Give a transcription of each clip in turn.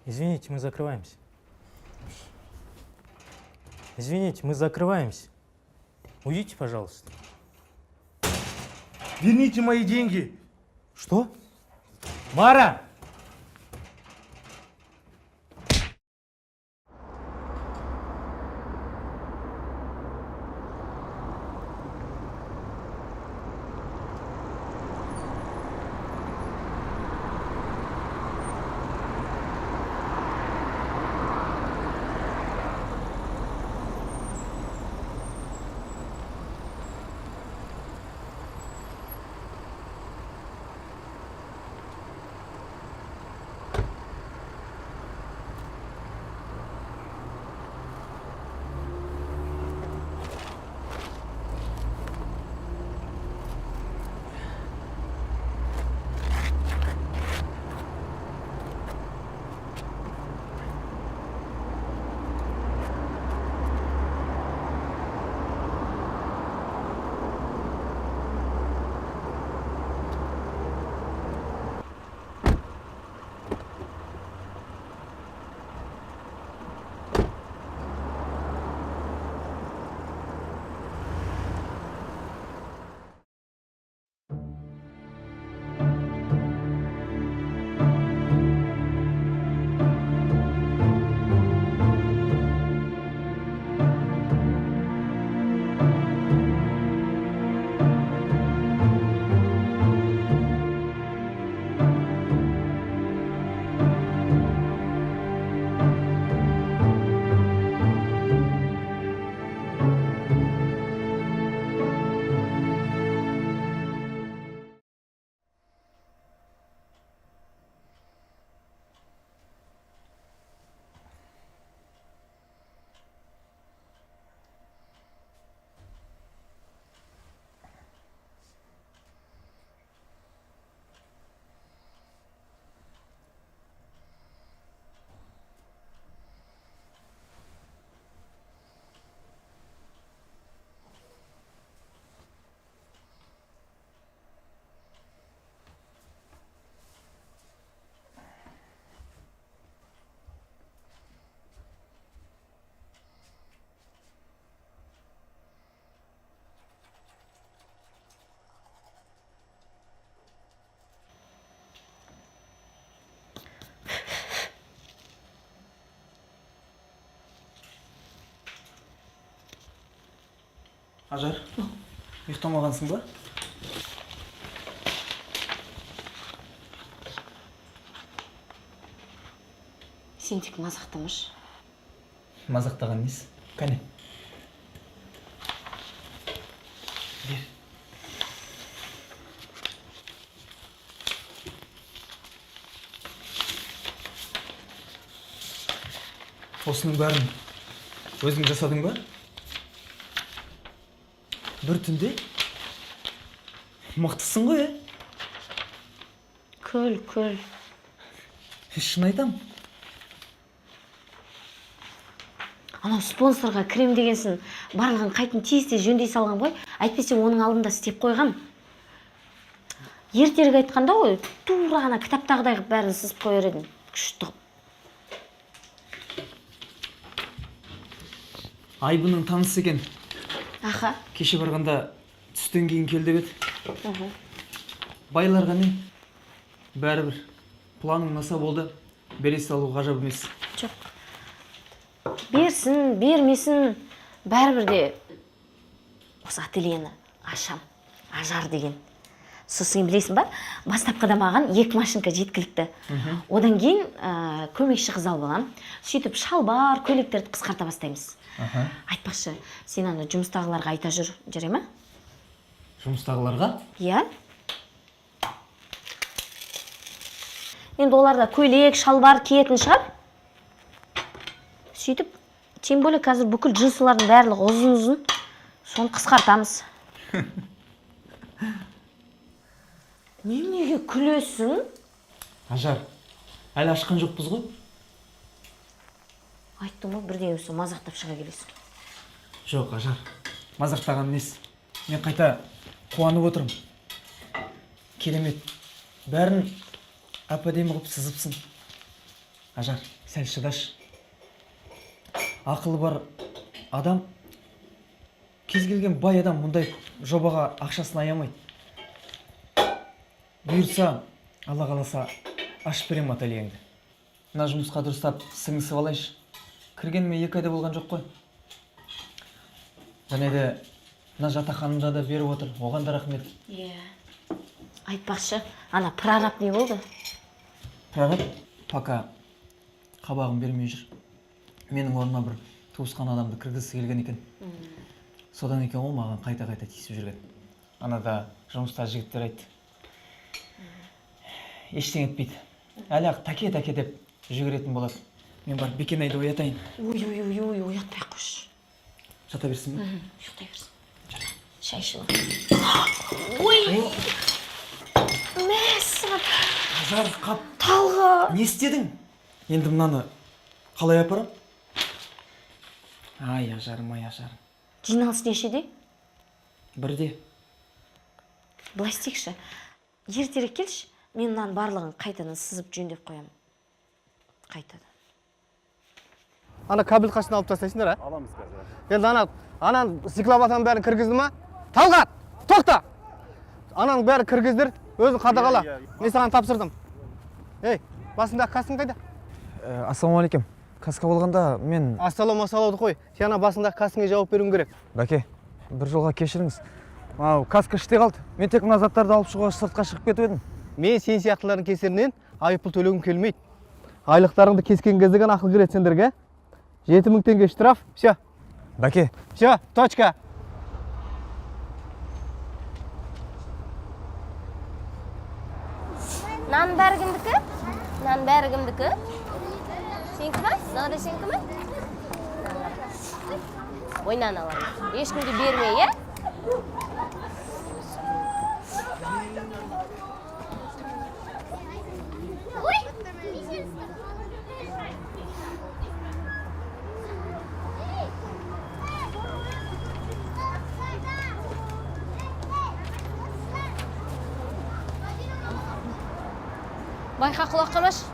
Извините, мы закрываемся. Извините, мы закрываемся. Уйдите, пожалуйста. Верните мои деньги. Что? Мара! Ажар, ұйықтамағансың ба? Сен тек мазақтамаш. Мазақтаған несі? Кәне. Бер. Осының бәрін өзің жасадың ба? Бір түнде мықтысың ғой, Күл. Шын айтам. Анау спонсорға крем дегенсін барлығын қайтын тез жөндей салған ғой. Әйтпесе оның алдында істеп қойған. Ертерек айтқанда ғой, тура ғана кітаптағыдай қылып бәрін сызып қойыр едің. Күшті қылып. Айбының танысы екен. Аха. Кеше барғанда түстен кейін келді бет. Байларға не? Бәрібір. Планың наса болды. Бере салу ғажап емес. Жоқ. Берсін, бермесін, бәрібір де осы ательені ашам. Ажар деген. Сосын білесің ба? Бастапқыда маған 2 машинка жеткілікті. Одан кейін көмекші қыз алып аламын. Сөйтіп шалбар, көйлектерді қысқарта бастаймыз. Айтпақшы, сен ана жұмыстағыларға айта жүре ме? Жұмыстағыларға? Иә. Енді оларда көйлек, шалбар киетін шығар. Сөйтіп, тем более қазір бүкіл джинсылардың барлығы ұзын-ұзын. Соны қысқартамыз. Неге күлесің? Ажар, әлі ашқан жоқпыз ғой? Айттым ғой, бірден өсі мазақтап шыға келесің. Жоқ, Ажар, мазақтаған емес. Мен қайта қуанып отырым. Керемет. Бәрін әп-әдемі қылып сызыпсың. Ажар. сәл шыдаш. Ақылы бар адам, кез келген бай адам мұндай жобаға ақшасын аямайды. Бұйырса, Алла қаласа, ашып берем ательеңді. Мына жұмысқа дұрыстап сіңісіп алайшы. Кіргеніме 2 айда болған жоқ қой. Және де мына жатақханымда да беріп отыр. Оған да рахмет. Айтпақшы, ана прораб не болды? Прораб пока қабағын бермей жүр. Менің орныма бір туысқан адамды кіргізгісі келген екен. Содан екен ол маған қайта-қайта тиісіп жүрген. Анада жұмыста жігіттер айтты. Ештеңе етпейді. Әлі ақ таке-таке деп жүгіретін болады. Мен барып Бекенайды оятайын. Ой, оятпай ақ қойшы. Жата берсін бе? Ұйықтай берсін. Шай ішіп ал. Ой! Мәссап! Ажар, қап! Талға! Не істедің? Енді мынаны қалай апарам? Ай, ажарым. Жиналыс нешеде? Бірде. Былай істейікші. Ертерек келші. Мен мынаның барлығын қайтадан сызып жөндеп қоямын. Қайтадан. Ана кабель қашын алып тастайсыңдар, а? Аламыз қазір. Енді анан стекловатаның бәрін кіргізді ма? Талғат! Тоқта! Ананың бәрі кіргіздір, өзің қадағала. Мен саған тапсырдым. Ей, басындағы каскың қайда? Ассалаумағалейкум. Каска болғанда мен... Ассалауды қой. Сен басындағы каскыңа жауап беруім керек. Бәке, бір жолға кешіріңіз. Каска іште қалды. Мен тек мына заттарды алып шығуға сыртқа шығып кетіп едім. Мен сен сияқтылардың кесірінен айыппұл төлегім келмейді. Айлықтарыңды кескен кезде ғана ақыл кіреді сендерге. 7000 теңге штраф. Все. Бәке. Все, точка. Нан бәрі кімдікі? Нан бәрі кімдікі? Сенікі ме? Мынада сенікі ме? Ой, нан алайын. Ешкімге бермей, е? Байқа құлақ қамаш.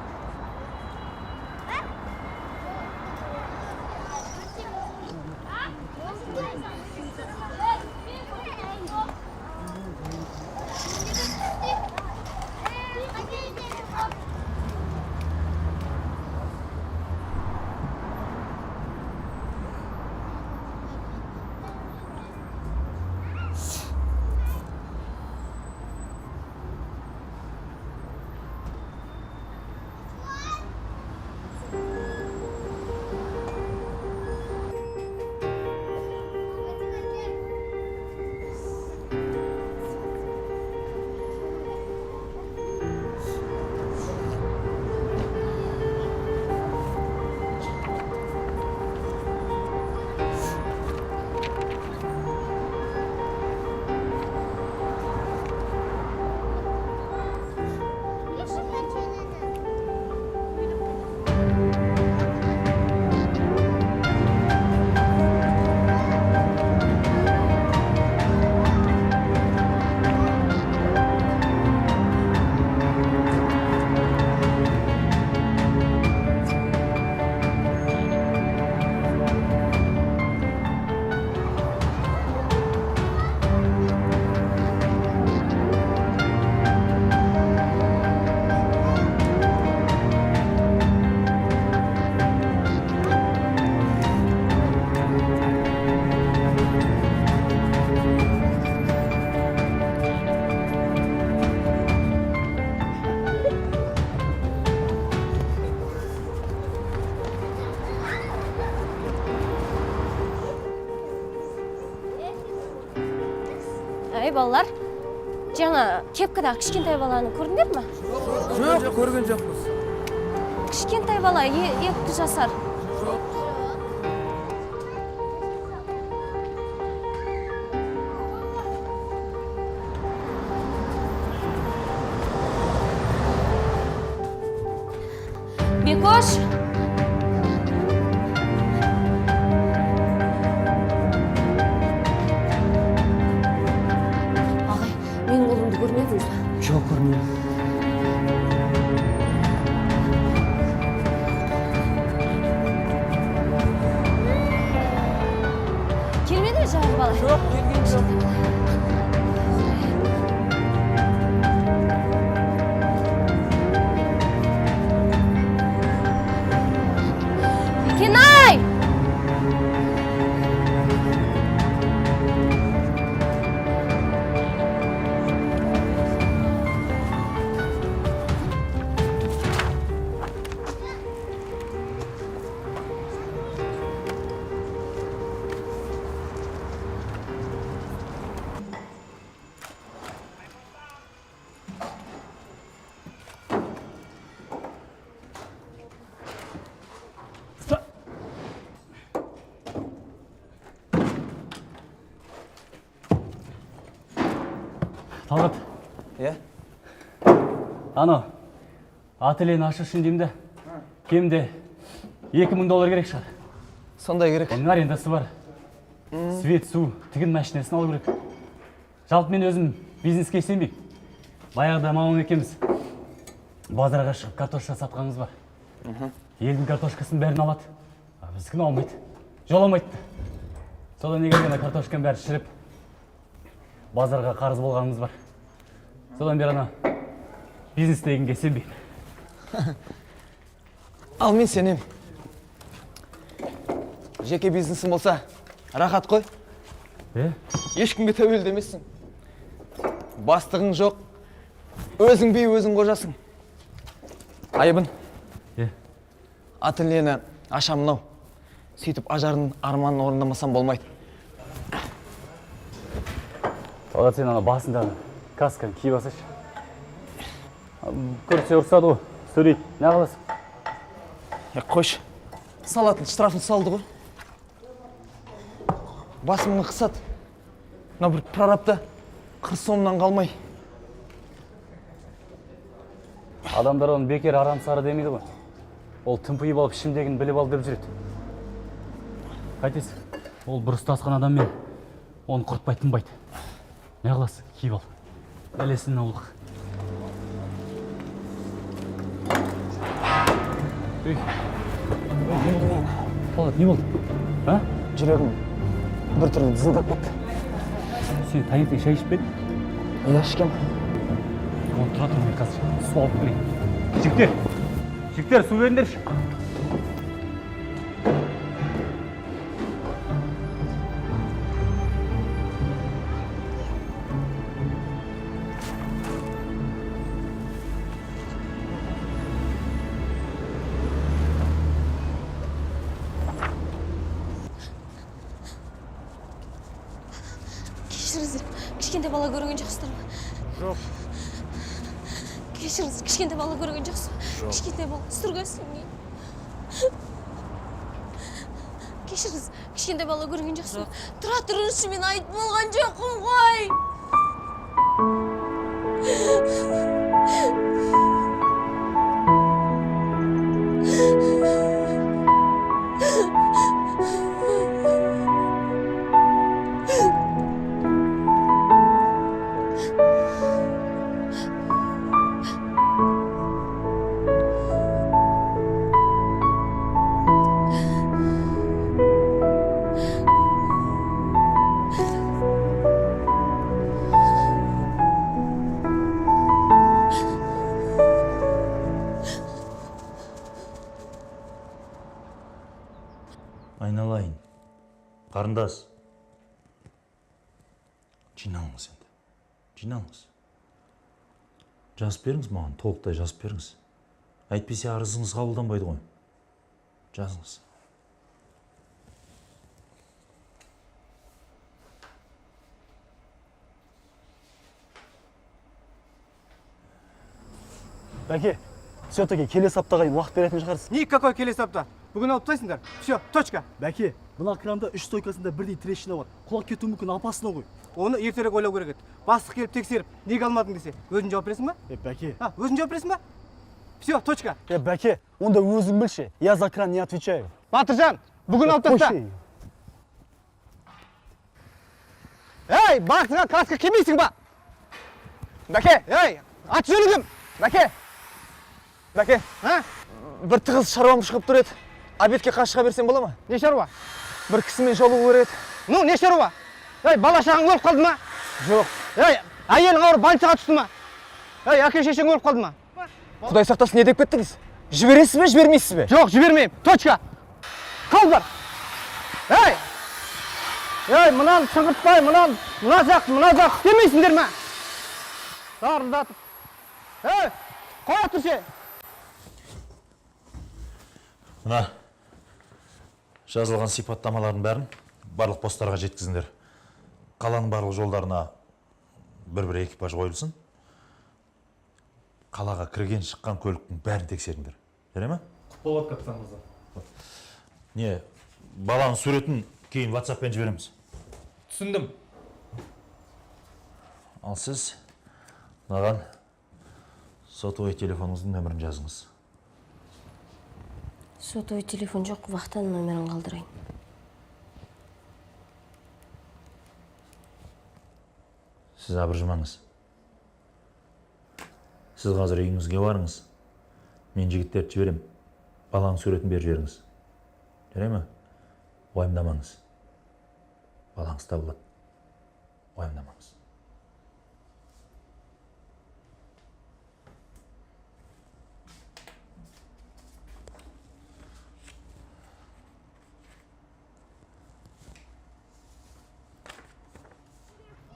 Ей, балалар, жаңа кепкадағы кішкентай баланы көрдіңдер ме? Жоқ, көрген жоқпыз. Кішкентай бала, 2 жасар. Бекош! Ағай, менің ұлымды көрмедіңіз бе? Жоқ, көрмеймін. бала. Жоқ, келген жоқ. Kenay! Талғат, Е? анау ательені ашу үшін деймін да, кемде $2000 керек шығар. Сондай керек. Оның арендасы бар. Свет, су, тігін машинасын алу керек. Жалпы мен өзім бизнеске сенбеймін. Баяғыда мамам екеуміз базарға шығып картошка сатқанымыз бар. Елдің картошкасын бәрін алады. Біздікін алмайды. Жоламайды. Содан неге ғана картошканың бәрі шіріп, базарға қарыз болғанымыз бар. Содан бері ана бизнес дегенге сенбеймін. Ал мен сенем. Жеке бизнесің болса, рахат қой. Ешкімге тәуелді емессің. Бастығың жоқ. Өзің бей, өзің қожасың. Айыбын. Ательені ашам мынау. Сөйтіп ажардың арманын орындамасам болмайды. Талғат, сен ана басындағы касканы киіп алсайшы. Көрсе ұрсады ғой, сөйлейді. Не қаласың? Қойшы. Салатын штрафын салды ғой. Басымны қысады. Мына бір прорабта қыр соңынан қалмай. Адамдар оны бекер арам сары демейді ғой. Ол тымпиып алып ішімдегін біліп ал деп жүреді. Қайтесің? Ол бір ұстасқан адаммен оны құртпай тынбайды. Не қыласың? Киіп ал. Бәлесін аулық. Талғат, не болды? А? Жүрегім бір түрлі зылдап кетті. Сен таңертең шай ішіп пе едің? Иә, ішкем. Оны тұра тұр, мен қазір су алып келейін. Жігіттер, су беріңдерші. Кешіріңіздер, кішкентай бала көрген жоқсыздар ма? Жоқ. Кешіріңіздер, кішкентай бала көрген жоқсыз ба? Кішкентай бала сүргәсін. Кешіріңіз, кішкентай бала көрген жоқсыз ба? Тұра тұрыңызшы, мен айтып болған жоқпын ғой. Айналайын, қарындас. Жиналыңыз енді, жиналыңыз. Жазып беріңіз маған, толықтай жазып беріңіз. Әйтпесе арызыңыз қабылданбайды ғой. Жазыңыз. Бәке, все-таки келесі аптаға уақыт беретін шығарсыз. Никакой келесі апта. Бүгін алып тастайсыңдар. Все, точка. Бәке, мына кранда 3 стойкасында бірдей трещина бар. Құлап кетуі мүмкін, опасно ғой. Оны ертерек ойлау керек еді. Бастық келіп тексеріп, неге алмадың десе, өзің жауап бересің ба? Бәке. Өзің жауап бересің ба? Все, точка. Бәке, онда өзің білші. Я за кран не отвечаю. Батыржан, бүгін алып таста. Ей, бақсыға краска кемейсің ба? Бәке! Ей, ат жөнігім. Бәке! Бәке! Бір тығыз шаруам шығып тұр еді. Обедке қашыға берсем бола ма? Не шаруа? Бір кісімен жолығу керек еді. Ну, не шаруа? Ей, бала шағаң өліп қалды ма? Жоқ. Ей, әйелің ауырып больницаға түсті ма? Ей, әке шешең өліп қалды ма? Құдай сақтасын, не деп кеттіңіз? Жібересіз бе, жібермейсіз бе? Жоқ, жібермеймін. Точка. Қалдар. Ей! Ей, мынаны шыңғыртпай, мына жақ істемейсіңдер ме? Сарылдатып. Ей, қоя тұршы. Мына жазылған сипаттамалардың бәрін барлық посттарға жеткізіңдер. Қаланың барлық жолдарына бір экипаж қойылсын. Қалаға кірген шыққан көліктің бәрін тексеріңдер. Жарай ма? Болады, капитан мырза. Не, баланың суретін кейін WhatsApp-пен жібереміз. Түсіндім. Ал сіз маған сотовый телефоныңыздың нөмірін жазыңыз. Сотовый телефон жоқ, вахтаның нөмірін қалдырайын. Сіз абыржымаңыз. Сіз қазір үйіңізге барыңыз. Мен жігіттерді жіберем. Баланың суретін беріп жіберіңіз. Жарай ма? Уайымдамаңыз. Балаңыз табылады. Уайымдамаңыз.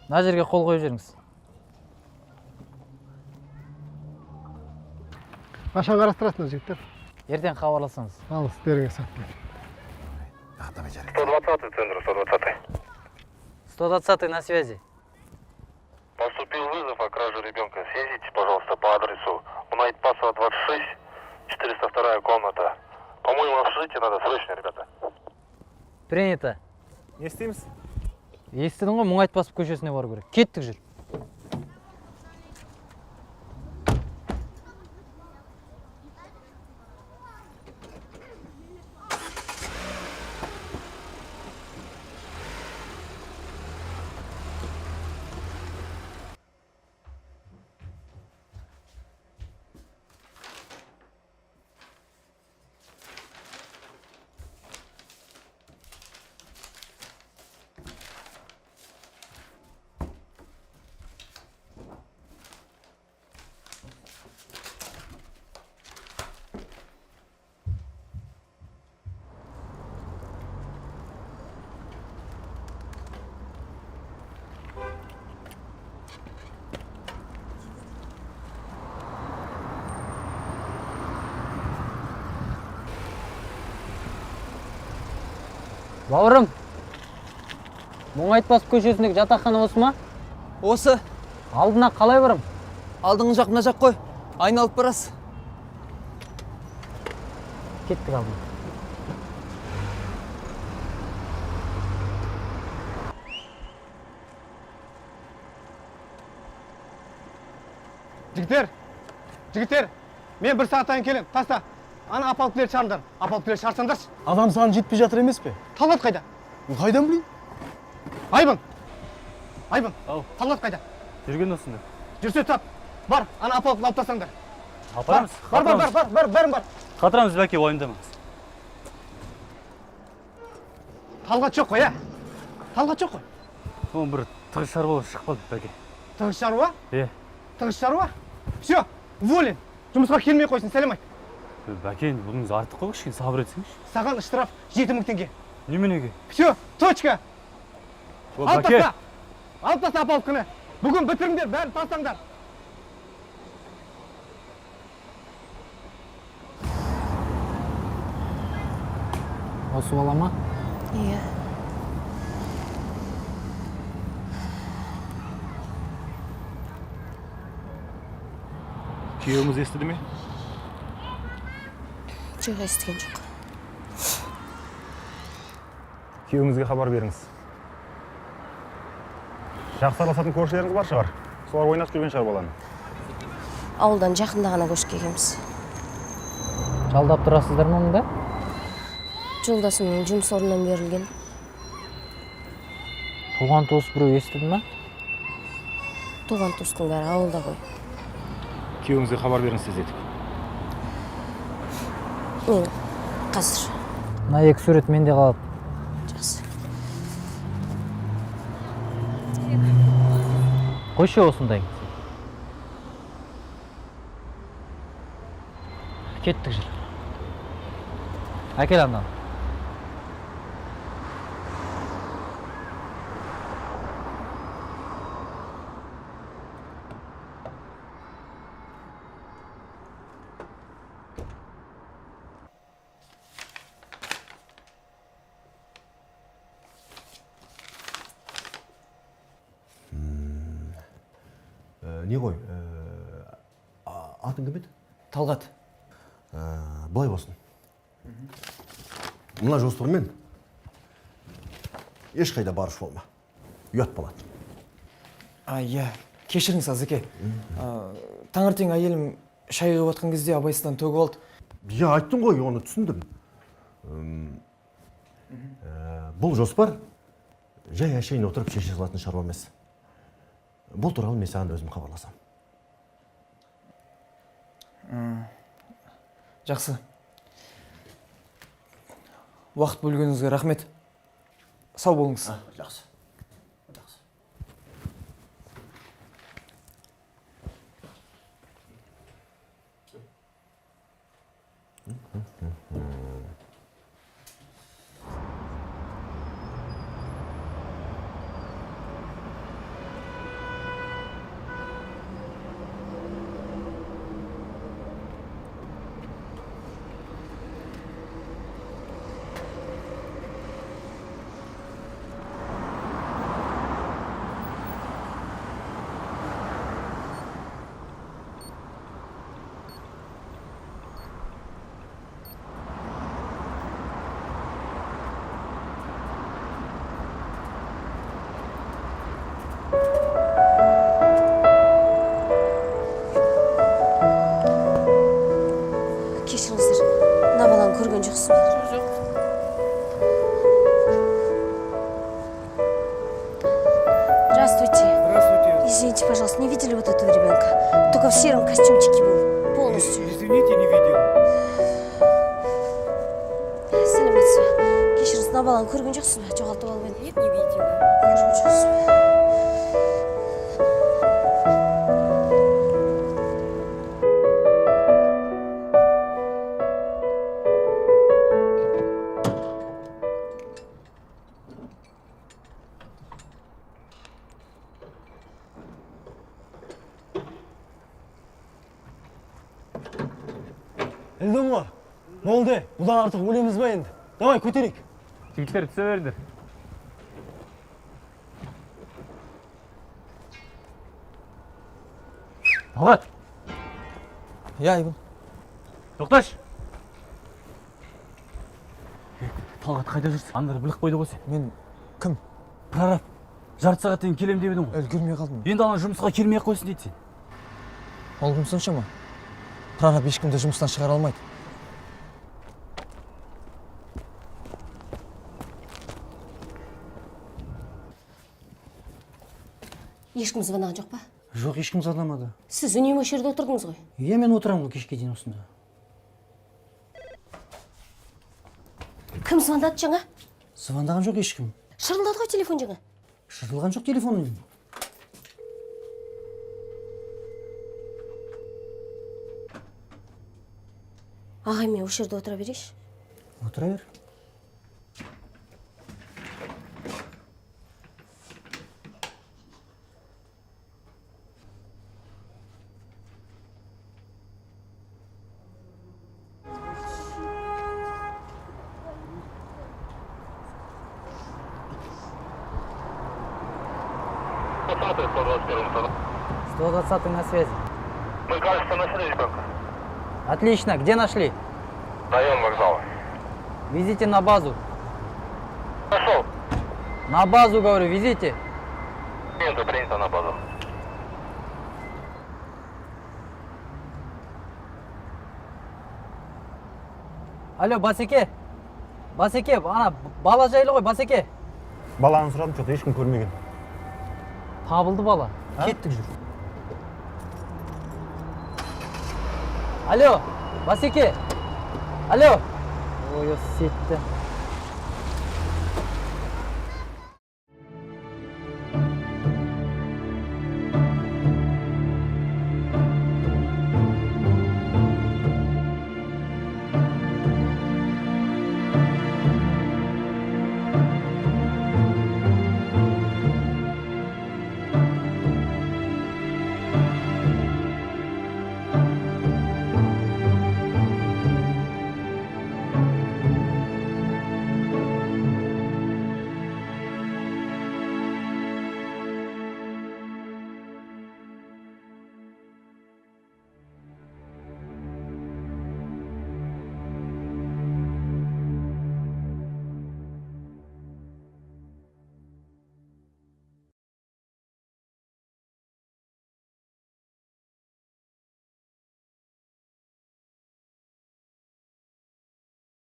Мына жерге қол қойып жүріңіз. Қашан қарастырасыңдар, жігіттер? Ертең хабарласаңыз. Ал, істеріңе сәттілік. 120-й центр, 120-й. 120-й на связи. Поступил вызов о краже ребенка. Съездите, пожалуйста, по адресу Унайтпасова, 26, 402 комната. По-моему, в общежитие надо срочно, ребята. Принято. Не істейміз? Естідің ғой, Мұңайтпасов көшесіне бару керек. Кеттік жүр. Бауырым, Мұңайтпасов көшесіндегі жатақхана осы ма? Осы. Алдына қалай барам? Алдыңғы жақ мына жақ қой. Айналып барасыз. Кеттік алдына. Жігіттер, мен бір сағаттан келем. Таста, ана апалкілер шарындар. Апалкілер шарсаңдаршы. Адам саған жетпей жатыр емес пе? Талғат қайда? Қайдан білейін? Айбын, Ау. Талғат қайда? Жүрген осында. Жүрсе тап. Бар, ана апалкіні алып тастаңдар. Апарамыз. Бәрін бар. Қатырамыз бәке, уайымдамаңыз. Талғат жоқ қой, Талғат жоқ қой. Соның бір тығыз шаруа шығып қалды бәке. Тығыз шаруа? Тығыз шаруа? Все, уволен. Жұмысқа келмей қойсын, сәлем айт. Бәке, бұныңыз артық қой, кішкене сабыр етсеңізші. Саған штраф 7000 теңге. Неменеге? Все, точка. Бәке. Алып таста апалкіні. Бүгін бітіріңдер, бәрін тастаңдар. Осы бала ма? Иә. Күйеуіңіз естіді ме? Жоқ, естіген жоқ. Күйеуіңізге хабар беріңіз. Жақсы араласатын көршілеріңіз бар шығар. Солар ойнап жүрген шығар баланы. Ауылдан жақында ғана көшіп келгенбіз. Жалдап тұрасыздар ма мұнда? Жолдасымның жұмыс орнынан берілген. Туған туыс біреу естіді ма? Туған туыстың бәрі ауылда ғой. Күйеуіңізге хабар беріңіз тездетіп. Мен қазір. Мына екі сурет менде қалады. Жақсы. қойшы осындай. Кеттік жүр. Әкел андан. Не ғой, атың кім еді? Талғат. Былай болсын. Мына жоспармен ешқайда барыш болма. Ұят болады. Иә, кешіріңіз Азеке. Таңертең әйелім шай құйып жатқан кезде абайсыздан төгіп алды. Иә, айттың ғой, оны түсіндім. Бұл жоспар жай әшейін отырып шеше салатын шаруа емес. Бұл туралы мен саған өзім хабарласам. Жақсы. Уақыт бөлгеніңізге рахмет. Сау болыңыз. Жақсы. Кешіріңіздер, мына баланы көрген жоқсыз ба? Жоқ. Здравствуйте. Здравствуйте. Извините, пожалуйста, не видели вот этого ребенка? Только в сером костюмчике был. Полностью. Извините, не видел. Сәлеметсіз бе? Кешіріңіз, мына баланы көрген жоқсыз ба? Жоғалтып алып едім. Нет, не видела. Көрген жоқсыз ба? Элдомар, болды. Бұдан артық өлеміз ба енді? Давай, көтерейік. Жігіттер түсе беріңдер. Талғат, Иә, Айбын. тоқташ. Талғат қайда жүрсің? Андар білік қойды ғой сен. Мен кім? Прораб, жарты сағаттен келем деп едің ғой. Үлгермей қалдым. Енді ана жұмысқа келмей қойсын дейді сен. Ол кім соншама? Прораб ешкімді жұмыстан шығара алмайды. Ешкім звонаған жоқ па? Жоқ, ешкім звондамады. Сіз үнемі осы жерде отырдыңыз ғой. Иә, мен отырамын ғой кешке дейін осында. Кім звондады жаңа? Звондаған жоқ ешкім. Шырылдады ғой телефон жаңа. Шырылған жоқ телефоным. Ағай, мен осы жерде отыра берейінші. Отыра бер. Посмотри, 121 120 на связи. Мы, кажется, нашли ребенка. Отлично. Где нашли? Район вокзала. Везите на базу. Пошел. На базу, говорю, везите. Клиенты принято на базу. Алло, Басеке. Басеке, ана бала жайлы ғой, Басеке. Баланы сұрадым, жоқ, ешкім көрмеген. Табылды бала. Кеттік жүр. Алло, Басеке. Алло. Ой, осы сетті.